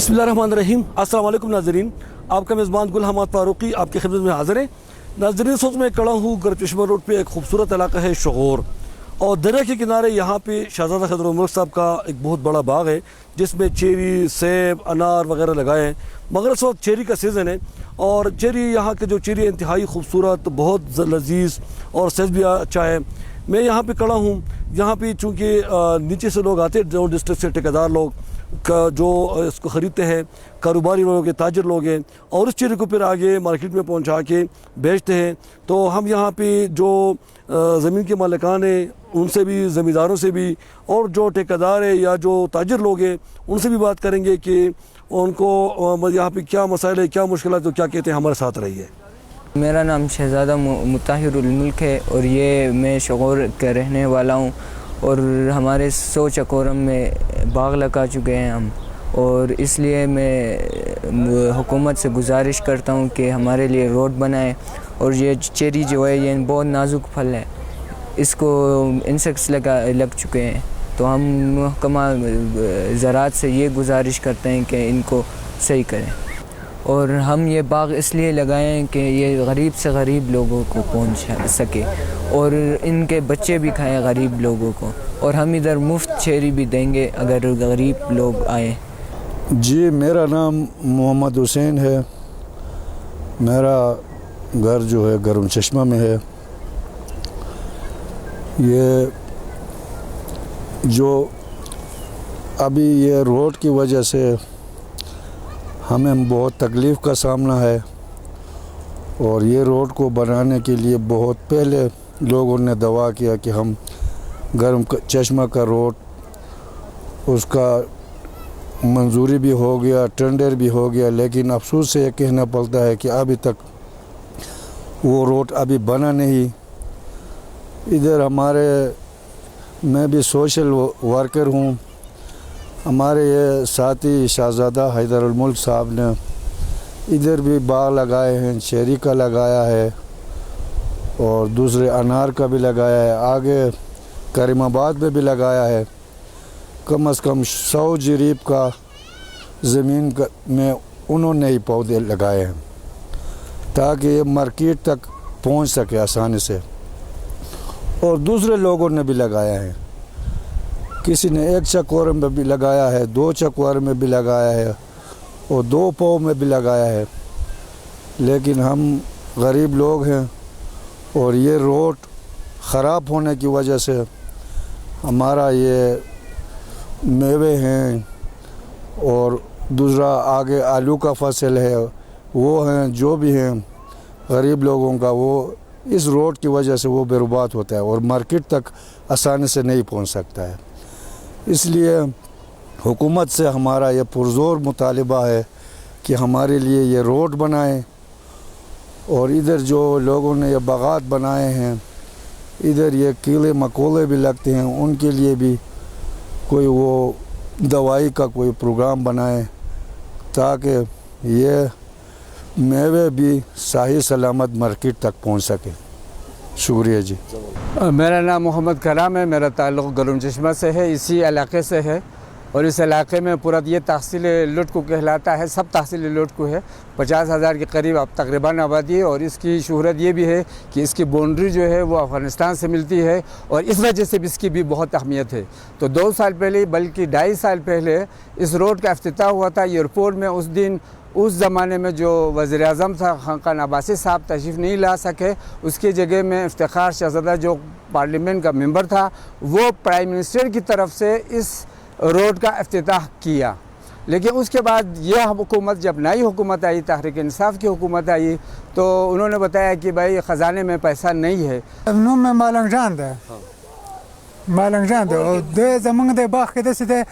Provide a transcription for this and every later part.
बिस्मिल्लाहिर्रहमानिर्रहीम। अस्सलाम वालेकुम नाज़रीन, आपका मेज़बान गुल हमाद फारूकी आपकी खिदमत में हाज़िर है। नाज़रीन, इस वक्त मैं खड़ा हूँ गरचश्मा रोड पे। एक खूबसूरत इलाका है शगोर, और दरिया के किनारे यहाँ पे शहज़ादा खैदर उल मुल्क साहब का एक बहुत बड़ा बाग है जिसमें चेरी, सेब, अनार वगैरह लगाए हैं। मगर इस वक्त चेरी का सीज़न है और चेरी, यहाँ के जो चेरी इंतहाई खूबसूरत, बहुत लजीज और सेहत भी अच्छा है। मैं यहाँ पे खड़ा हूँ। यहाँ पे चूँकि नीचे से लोग आते हैं, जो डिस्ट्रिक्ट से ठेकेदार लोग का जो इसको ख़रीदते हैं, कारोबारी लोग हैं, ताजर लोग हैं, और उस चेरी को फिर आगे मार्केट में पहुंचा के बेचते हैं। तो हम यहाँ पे जो ज़मीन के मालिकान हैं उनसे भी, ज़मींदारों से भी, और जो ठेकेदार है या जो ताजर लोग हैं उनसे भी बात करेंगे कि उनको यहाँ पे क्या मसाइल है, क्या मुश्किल है, तो क्या कहते हैं। हमारे साथ रहिए। मेरा नाम शहज़ादा मुताहिर उल मुल्क है और ये मैं शगोर का रहने वाला हूँ। और हमारे 100 चकोरम में बाग लगा चुके हैं हम, और इसलिए मैं हुकूमत से गुजारिश करता हूँ कि हमारे लिए रोड बनाए। और ये चेरी जो है ये बहुत नाजुक फल है, इसको इंसेक्ट्स लग चुके हैं। तो हम महकमा ज़राअत से ये गुजारिश करते हैं कि इनको सही करें। और हम ये बाग इसलिए लगाए हैं कि ये गरीब से गरीब लोगों को पहुंच सके और इनके बच्चे भी खाएं गरीब लोगों को। और हम इधर मुफ्त चेरी भी देंगे अगर गरीब लोग आए। जी, मेरा नाम मोहम्मद हुसैन है। मेरा घर जो है गरम चश्मा में है। ये जो अभी ये रोड की वजह से हमें बहुत तकलीफ़ का सामना है, और ये रोड को बनाने के लिए बहुत पहले लोगों ने दावा किया कि हम गरम चश्मा का रोड, उसका मंजूरी भी हो गया, टेंडर भी हो गया, लेकिन अफसोस से ये कहना पड़ता है कि अभी तक वो रोड अभी बना नहीं। इधर मैं भी सोशल वर्कर हूँ। हमारे ये साथी शहज़ादा हैदर उल मुल्क साहब ने इधर भी बाग लगाए हैं, चेरी का लगाया है और दूसरे अनार का भी लगाया है, आगे करीमाबाद में भी लगाया है। कम से कम 100 जरीब का ज़मीन में उन्होंने ही पौधे लगाए हैं ताकि ये मार्केट तक पहुंच सके आसानी से। और दूसरे लोगों ने भी लगाया है, किसी ने 1 चकोर में भी लगाया है, 2 चकोर में भी लगाया है और 2 पाव में भी लगाया है। लेकिन हम गरीब लोग हैं और ये रोड ख़राब होने की वजह से हमारा ये मेवे हैं और दूसरा आगे आलू का फसल है, वो हैं जो भी हैं गरीब लोगों का, वो इस रोड की वजह से वो बर्बाद होता है और मार्केट तक आसानी से नहीं पहुंच सकता है। इसलिए हुकूमत से हमारा ये पुरज़ोर मुतालिबा है कि हमारे लिए ये रोड बनाएं। और इधर जो लोगों ने ये बागात बनाए हैं, इधर ये कीड़े मकोड़े भी लगते हैं, उनके लिए भी कोई वो दवाई का कोई प्रोग्राम बनाए ताकि ये मेवे भी सही सलामत मार्केट तक पहुंच सके। शुक्रिया जी। मेरा नाम मोहम्मद कलाम है। मेरा ताल्लुक़ गरम चश्मा से है, इसी इलाके से है। और इस इलाके में पूरा ये तहसील लुटको कहलाता है, सब तहसील लुटको है। 50,000 के करीब अब तकरीबन आबादी है। और इसकी शोहरत ये भी है कि इसकी बाउंड्री जो है वो अफ़गानिस्तान से मिलती है और इस वजह से भी इसकी भी बहुत अहमियत है। तो 2 साल पहले, बल्कि 2.5 साल पहले इस रोड का इफ्तिताह हुआ था एयरपोर्ट में। उस दिन उस ज़माने में जो वज़ीर-ए-आज़म था खान अब्बासी साहब तशरीफ़ नहीं ला सके, उसकी जगह में इफ्तिखार शहज़ादा जो पार्लियामेंट का मेंबर था, वो प्राइम मिनिस्टर की तरफ से इस रोड का इफ्तिताह किया। लेकिन उसके बाद यह हुकूमत, जब नई हुकूमत आई, तहरीक इंसाफ की हुकूमत आई, तो उन्होंने बताया कि भाई ख़जाने में पैसा नहीं है। में मालंगजान है, मालंगजान है और दे जमंग दे बाग के दे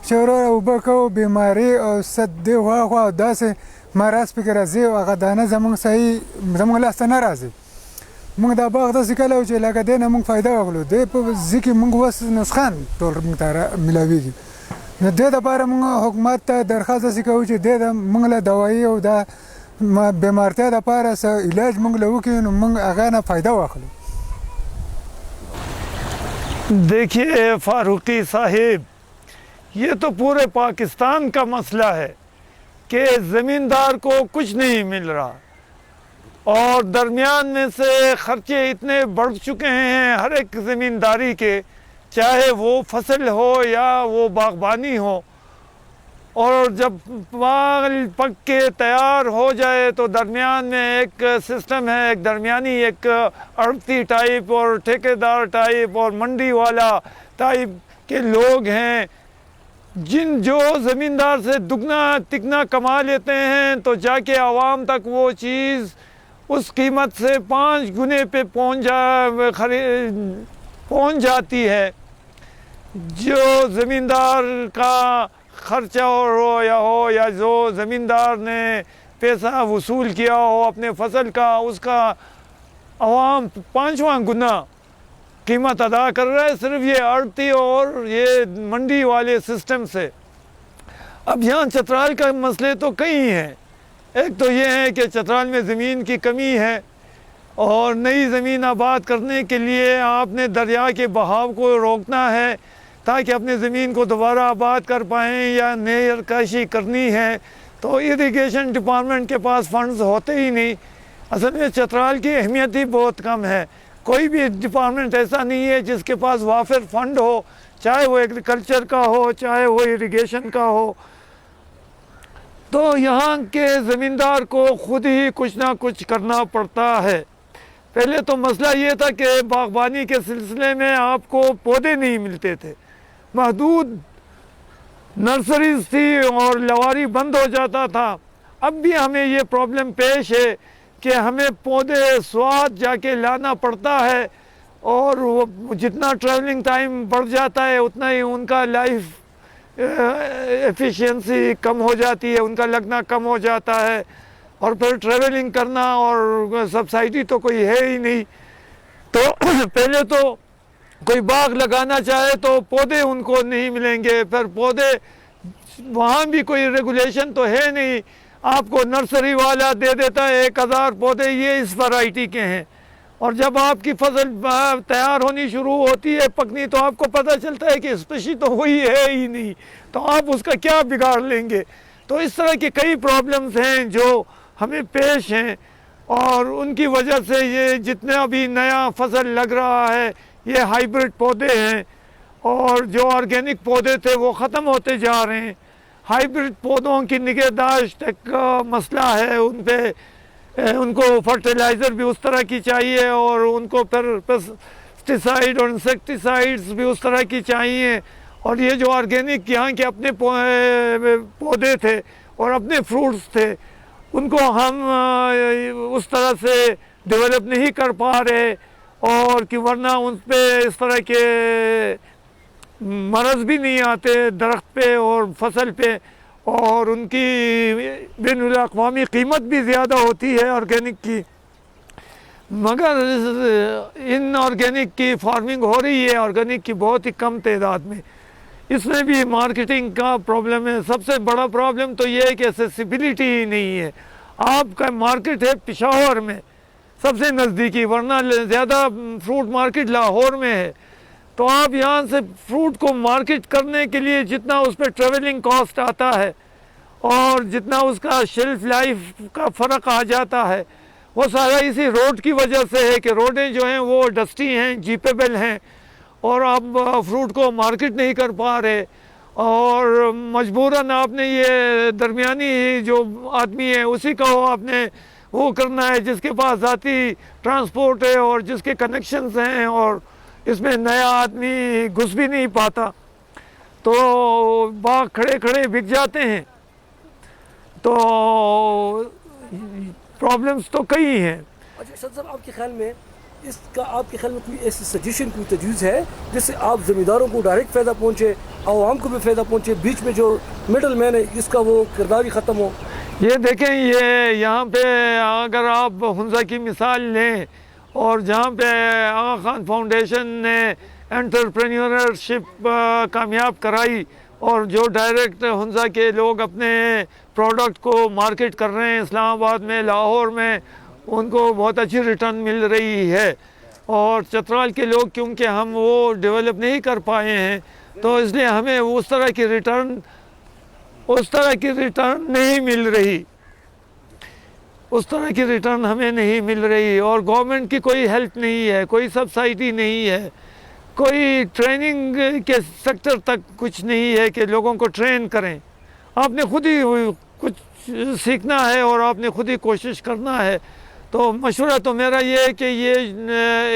شورا وبکو بیماری او صد دی واغه داسې مرض فکر راځي او هغه دانه زمونږ صحیح زمونږ لاس ته نه راځي. موږ دا باغ داسې کله چې لکه دی نه موږ فایده واخلو، دی په ځکه موږ وس نسخان ټول موږ ته ملاویږي. نو دې لپاره موږ حکومت ته درخواست داسې کوو چې دی موږ له دوایي او دا بیمارتیا لپاره څه علاج موږ له وکړي نو موږ هغه نه فایده واخلو. دیکھیے فاروقی صاحب، یہ تو پورے پاکستان کا مسئلہ ہے کہ زمیندار کو کچھ نہیں مل رہا، اور درمیان میں سے خرچے اتنے بڑھ چکے ہیں ہر ایک زمینداری کے، چاہے وہ فصل ہو یا وہ باغبانی ہو، اور جب باغ پک کے تیار ہو جائے تو درمیان میں ایک سسٹم ہے، ایک درمیانی ایک اڑتی ٹائپ اور ٹھیکیدار ٹائپ اور منڈی والا ٹائپ کے لوگ ہیں، جو زمیندار سے دگنا تگنا کما لیتے ہیں تو جا کے عوام تک وہ چیز اس قیمت سے 5 گنے پہ پہنچ جاتی ہے۔ جو زمیندار کا خرچہ ہو یا جو زمیندار نے پیسہ وصول کیا ہو اپنے فصل کا، اس کا عوام 5واں گنا قیمت ادا کر رہا ہے، صرف یہ آڑتی اور یہ منڈی والے سسٹم سے۔ اب یہاں چترال کا مسئلے تو کئی ہیں۔ ایک تو یہ ہے کہ چترال میں زمین کی کمی ہے، اور نئی زمین آباد کرنے کے لیے آپ نے دریا کے بہاؤ کو روکنا ہے تاکہ اپنے زمین کو دوبارہ آباد کر پائیں، یا نہر کشی کرنی ہے تو اریگیشن ڈپارٹمنٹ کے پاس فنڈز ہوتے ہی نہیں۔ اصل میں چترال کی اہمیت ہی بہت کم ہے، کوئی بھی ڈپارٹمنٹ ایسا نہیں ہے جس کے پاس وافر فنڈ ہو، چاہے وہ ایگریکلچر کا ہو چاہے وہ اریگیشن کا ہو۔ تو یہاں کے زمیندار کو خود ہی کچھ نہ کچھ کرنا پڑتا ہے۔ پہلے تو مسئلہ یہ تھا کہ باغبانی کے سلسلے میں آپ کو پودے نہیں ملتے تھے، محدود نرسریز تھی اور لواری بند ہو جاتا تھا۔ اب بھی ہمیں یہ پرابلم پیش ہے کہ ہمیں پودے سوات جا کے لانا پڑتا ہے، اور وہ جتنا ٹریولنگ ٹائم بڑھ جاتا ہے اتنا ہی ان کا لائف ایفیشینسی کم ہو جاتی ہے، ان کا لگنا کم ہو جاتا ہے، اور پھر ٹریولنگ کرنا، اور سبسائڈی تو کوئی ہے ہی نہیں۔ تو پہلے تو کوئی باغ لگانا چاہے تو پودے ان کو نہیں ملیں گے، پھر پودے وہاں بھی کوئی ریگولیشن تو ہے نہیں، آپ کو نرسری والا دے دیتا ہے 1000 پودے یہ اس ورائٹی کے ہیں، اور جب آپ کی فصل تیار ہونی شروع ہوتی ہے پکنی تو آپ کو پتہ چلتا ہے کہ اسپیشی تو وہی ہے ہی نہیں، تو آپ اس کا کیا بگاڑ لیں گے۔ تو اس طرح کی کئی پرابلمز ہیں جو ہمیں پیش ہیں، اور ان کی وجہ سے یہ جتنا بھی نیا فصل لگ رہا ہے یہ ہائیبرڈ پودے ہیں، اور جو آرگینک پودے تھے وہ ختم ہوتے جا رہے ہیں۔ ہائیبرڈ پودوں کی نگہداشت ایک مسئلہ ہے، ان کو فرٹیلائزر بھی اس طرح کی چاہیے، اور ان کو پھر پیسٹیسائڈ اور انسیکٹیسائڈز بھی اس طرح کی چاہیے، اور یہ جو آرگینک یہاں کے اپنے پودے تھے اور اپنے فروٹس تھے ان کو ہم اس طرح سے ڈیولپ نہیں کر پا رہے، اور کہ ورنہ ان پہ اس طرح کے مرض بھی نہیں آتے درخت پہ اور فصل پہ، اور ان کی بین الاقوامی قیمت بھی زیادہ ہوتی ہے آرگینک کی۔ مگر ان آرگینک کی فارمنگ ہو رہی ہے آرگینک کی بہت ہی کم تعداد میں، اس میں بھی مارکیٹنگ کا پرابلم ہے۔ سب سے بڑا پرابلم تو یہ ہے کہ ایسیسیبلٹی ہی نہیں ہے۔ آپ کا مارکیٹ ہے پشاور میں سب سے نزدیکی، ورنہ زیادہ فروٹ مارکیٹ لاہور میں ہے، تو آپ یہاں سے فروٹ کو مارکیٹ کرنے کے لیے جتنا اس پہ ٹریولنگ کاسٹ آتا ہے اور جتنا اس کا شیلف لائف کا فرق آ جاتا ہے، وہ سارا اسی روڈ کی وجہ سے ہے کہ روڈیں جو ہیں وہ ڈسٹی ہیں، جیپیبل ہیں، اور آپ فروٹ کو مارکیٹ نہیں کر پا رہے، اور مجبوراً آپ نے یہ درمیانی جو آدمی ہے اسی کا آپ نے وہ کرنا ہے جس کے پاس ذاتی ٹرانسپورٹ ہے اور جس کے کنیکشنز ہیں، اور اس میں نیا آدمی گھس بھی نہیں پاتا، تو باغ کھڑے کھڑے بک جاتے ہیں۔ تو پرابلمز تو کئی ہیں۔ اچھا ارشاد صاحب، آپ کے خیال میں اس کا کوئی ایسی سجیشن کوئی تجویز ہے جس سے آپ زمینداروں کو ڈائریکٹ فائدہ پہنچے، عوام کو بھی فائدہ پہنچے، بیچ میں جو مڈل مین ہے اس کا وہ کردار ہی ختم ہو؟ یہ دیکھیں، یہ یہاں پہ اگر آپ ہنزا کی مثال لیں، اور جہاں پہ آغا خان فاؤنڈیشن نے انٹرپرینیورشپ کامیاب کرائی، اور جو ڈائریکٹ ہنزا کے لوگ اپنے پروڈکٹ کو مارکیٹ کر رہے ہیں اسلام آباد میں، لاہور میں، ان کو بہت اچھی ریٹرن مل رہی ہے، اور چترال کے لوگ کیونکہ ہم وہ ڈیولپ نہیں کر پائے ہیں تو اس لیے ہمیں اس طرح کی ریٹرن उस तरह की रिटर्न नहीं मिल रही, उस तरह की रिटर्न हमें नहीं मिल रही। और गवर्नमेंट की कोई हेल्प नहीं है, कोई सब्सिडी नहीं है, कोई ट्रेनिंग के सेक्टर तक कुछ नहीं है कि लोगों को ट्रेन करें। आपने खुद ही कुछ सीखना है और आपने खुद ही कोशिश करना है। तो मशवरा तो मेरा ये है कि ये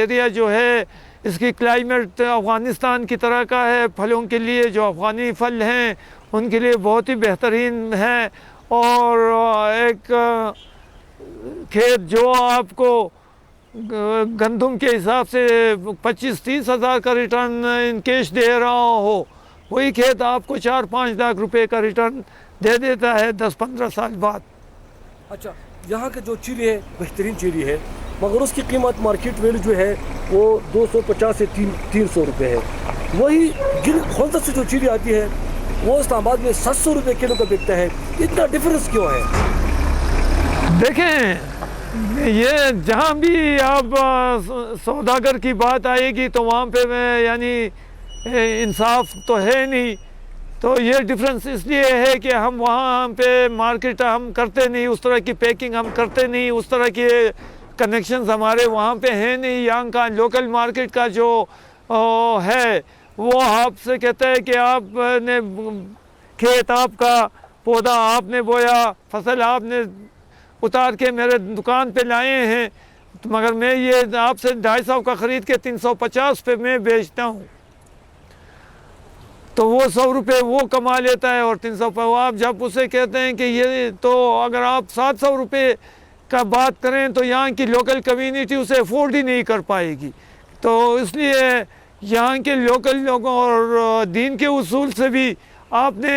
एरिया जो है इसकी क्लाइमेट अफ़गानिस्तान की तरह का है, फलों के लिए जो अफ़गानी फल हैं उनके लिए बहुत ही बेहतरीन है। और एक खेत जो आपको गंदम के हिसाब से 25-30 हज़ार का रिटर्न इन कैश दे रहा हो, वही खेत आपको 4-5 लाख रुपए का रिटर्न दे देता है 10-15 साल बाद। अच्छा, यहाँ का जो चीरी है बेहतरीन चीरी है, मगर उसकी कीमत मार्केट वैल्यू जो है वो 250 से 300 रुपये है। वही खोलता से जो चीरी आती है वो इस्लामाबाद में 700 रुपये किलो का बिकता है। इतना डिफरेंस क्यों है? देखें, ये जहाँ भी आप सौदागर की बात आएगी तो वहाँ पे यानी इंसाफ तो है नहीं। तो ये डिफरेंस इसलिए है कि हम वहाँ पे मार्केट हम करते नहीं, उस तरह की पैकिंग हम करते नहीं, उस तरह के कनेक्शंस हमारे वहाँ पे हैं नहीं। यहाँ का लोकल मार्केट का जो है वो आपसे कहता है कि आपने खेत आपका, पौधा आपने बोया, फसल आपने उतार के मेरे दुकान पे लाए हैं, तो मगर मैं ये आपसे 250 का ख़रीद के 350 पे मैं बेचता हूँ। तो वो 100 रुपये वो कमा लेता है और 300 पे आप जब उसे कहते हैं कि ये तो अगर आप 700 रुपये का बात करें तो यहाँ की लोकल कम्युनिटी उसे अफोर्ड ही नहीं कर पाएगी। तो इसलिए यहाँ के लोकल लोगों और दीन के उसूल से भी आपने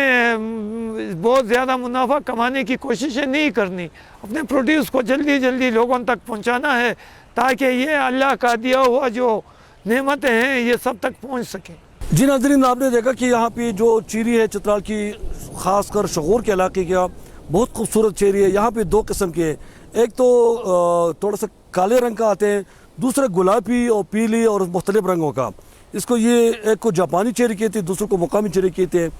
बहुत ज़्यादा मुनाफा कमाने की कोशिशें नहीं करनी, अपने प्रोड्यूस को जल्दी जल्दी लोगों तक पहुँचाना है ताकि ये अल्लाह का दिया हुआ जो नेमतें हैं ये सब तक पहुँच सकें। जी नाज़रीन, आपने देखा कि यहाँ पे जो चीरी है चित्राल की, ख़ासकर शगोर के इलाके का बहुत खूबसूरत चेरी है। यहाँ पे 2 किस्म के, एक तो थोड़ा सा काले रंग का आते हैं, दूसरा गुलाबी और पीली और मुख्तलिफ रंगों का। इसको ये एक को जापानी चेरी कहते हैं, दूसरे को मुकामी चेरी कहते हैं।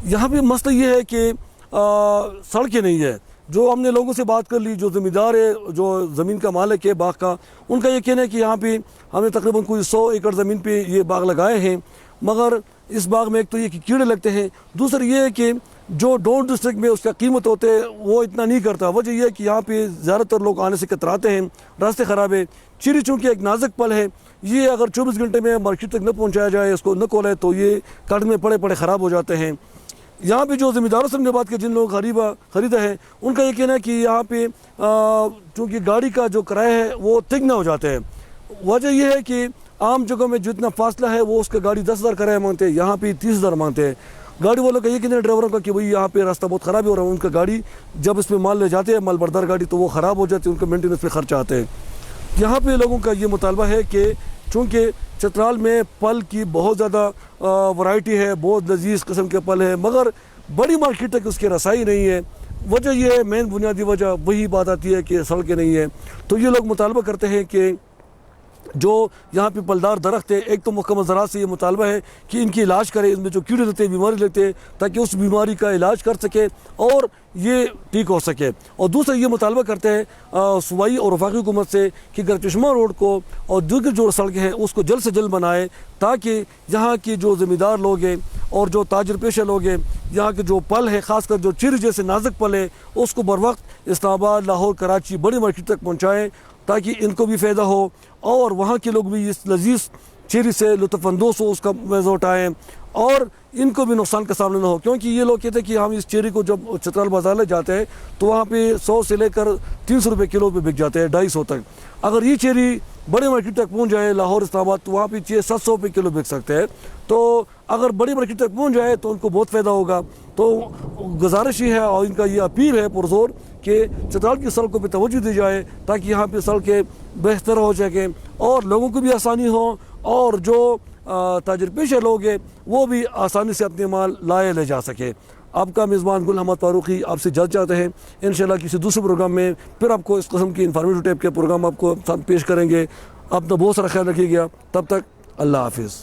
यहाँ पे मसला ये है कि सड़कें नहीं है। जो हमने लोगों से बात कर ली, जो ज़मींदार है, जो ज़मीन का मालिक है बाग का, उनका ये कहना है कि यहाँ पे हमने तकरीबन कोई 100 एकड़ ज़मीन पे ये बाग लगाए हैं, मगर इस बाग में एक तो ये कि कीड़े लगते हैं, दूसरा ये है कि जो डोन डिस्ट्रिक्ट में उसका कीमत होते है वो इतना नहीं करता। वजह यह है कि यहाँ पे ज़्यादातर लोग आने से कतराते हैं, रास्ते ख़राब है। चीरी चूँकि एक नाजुक फल है, ये अगर 24 घंटे में मार्केट तक न पहुँचाया जाए, इसको न खोले तो ये कड़ में पड़े पड़े ख़राब हो जाते हैं। यहाँ पे जो ज़मींदारों से हमने बात की, जिन लोगों ख़रीदा है, उनका ये कहना है कि यहाँ पे चूँकि गाड़ी का जो किराया है वो तिगना हो जाता है। वजह यह है कि आम जगहों में जितना फासला है वो उसका गाड़ी 10,000 किराया मांगते हैं, यहाँ पे 30,000 मांगते हैं। गाड़ी वालों का ये कहना है ड्राइवरों का कि भाई यहाँ पे रास्ता बहुत ख़राब हो रहा है, उनका गाड़ी जब इसमें माल ले जाते हैं, माल बरदार गाड़ी, तो वो ख़राब हो जाती है, उनका मेंटेनेंस पे खर्च आते हैं। यहाँ पे लोगों का ये मुतालबा है कि चूँकि चित्राल में फल की बहुत ज़्यादा वैरायटी है, बहुत लजीज किस्म के फल है, मगर बड़ी मार्केट तक उसकी रसाई नहीं है। वजह यह है, मेन बुनियादी वजह वही बात आती है कि सड़कें नहीं है। तो ये लोग मुतालबा करते हैं कि जो यहाँ पे फलदार दरख्त है, एक तो मुकम्मल ज़राअत से ये मुतालबा है कि इनकी इलाज करें, इनमें जो कीड़े लगते हैं, बीमारी लगते हैं, ताकि उस बीमारी का इलाज कर सके और ये ठीक हो सके। और दूसरा ये मुतालबा करते हैं सूबाई और वफाकी हुकूमत से कि गरचश्मा रोड को और दूसरी जो सड़कें हैं उसको जल्द से जल्द बनाए, ताकि यहाँ की जो ज़मींदार लोग हैं और जो ताजर पेशा लोग हैं, यहाँ के जो फल है, ख़ासकर जो चीरी जैसे नाजुक फल है, उसको बर वक्त इस्लामाबाद, लाहौर, कराची बड़ी मार्केट तक पहुँचाएँ, ताकि इनको भी फ़ायदा हो और वहाँ के लोग भी इस लजीज चीरी से लुत्फ़अंदोज़ हो, उसका मज़ा उठाएँ और इनको भी नुकसान का सामना ना हो। क्योंकि ये लोग कहते हैं कि हम इस चेरी को जब चित्राल बाज़ार ले जाते हैं तो वहाँ पे 100 से लेकर 300 रुपये किलो पे बिक जाते हैं, 250 तक। अगर ये चेरी बड़े मार्केट तक पहुँच जाए, लाहौर, इस्लामाबाद, तो वहाँ पे 600-700 रुपये किलो बिक सकते हैं। तो अगर बड़ी मार्केट तक पहुँच जाए तो उनको बहुत फ़ायदा होगा। तो गुजारिश ही है और इनका ये अपील है पुरज़ोर कि चित्राल की सड़कों पर तवज्जो दी जाए, ताकि यहाँ पर सड़कें बेहतर हो सकें और लोगों को भी आसानी हो और जो ताजर पेशा लोग हैं वो भी आसानी से अपने माल लाए ले जा सके। आपका मेज़बान गुल अहमद फारूकी आपसे इजाज़त चाहते हैं। इंशाल्लाह किसी दूसरे प्रोग्राम में फिर आपको इस किस्म की इन्फॉर्मेटिव टाइप के प्रोग्राम आपको पेश करेंगे। अपना बहुत सारा ख्याल रखिएगा। तब तक अल्लाह हाफिज़।